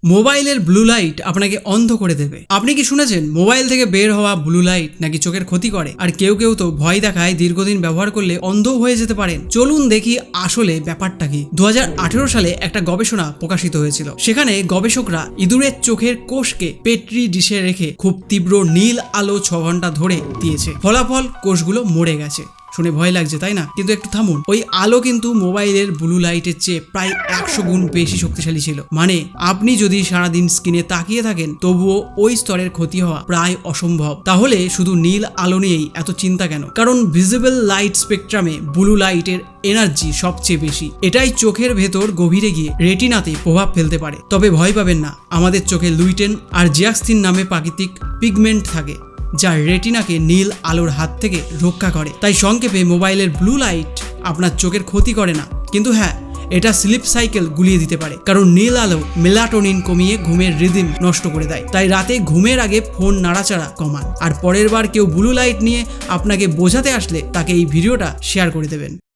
মোবাইলের blue light আপনাকে অন্ধ করে দেবে। আপনি কি শুনেছেন মোবাইল থেকে বের হওয়া ব্লু লাইট নাকি চোখের ক্ষতি করে? আর কেউ কেউ তো ভয় দেখায় দীর্ঘদিন ব্যবহার করলে অন্ধ হয়ে যেতে পারেন। চলুন দেখি আসলে ব্যাপারটা কি। 2018 সালে একটা গবেষণা প্রকাশিত হয়েছিল। সেখানে গবেষকরা ইঁদুরের চোখের কোষকে পেট্রি ডিশে রেখে খুব তীব্র নীল আলো 6 ঘন্টা ধরে দিয়েছে। ফলাফল, কোষগুলো মরে গেছে। শুনে ভয় লাগছে তাই না? কিন্তু একটু থামুন, ওই আলো কিন্তু মোবাইলের ব্লু লাইটের চেয়ে প্রায় 100 গুণ বেশি শক্তিশালী ছিল। মানে আপনি যদি সারাদিন স্ক্রিনে তাকিয়ে থাকেন তবুও ওই স্তরের ক্ষতি হওয়া প্রায় অসম্ভব। তাহলে শুধু নীল আলো নিয়েই এত চিন্তা কেন? কারণ ভিজিবল লাইট স্পেকট্রামে ব্লু লাইটের এনার্জি সবচেয়ে বেশি। এটাই চোখের ভেতর গভীরে গিয়ে রেটিনাতে প্রভাব ফেলতে পারে। তবে ভয় পাবেন না, আমাদের চোখে লুইটেন আর জিয়াক্সিন নামে প্রাকৃতিক পিগমেন্ট থাকে যা রেটিনাকে নীল আলোর হাত থেকে রক্ষা করে। তাই সংক্ষেপে, মোবাইলের ব্লু লাইট আপনার চোখের ক্ষতি করে না, কিন্তু হ্যাঁ, এটা স্লিপ সাইকেল গুলিয়ে দিতে পারে। কারণ নীল আলো মেলাটোনিন কমিয়ে ঘুমের রিদিম নষ্ট করে দেয়। তাই রাতে ঘুমের আগে ফোন নাড়াচাড়া কমান। আর পরের বার কেউ ব্লু লাইট নিয়ে আপনাকে বোঝাতে আসলে তাকে এই ভিডিওটা শেয়ার করে দেবেন।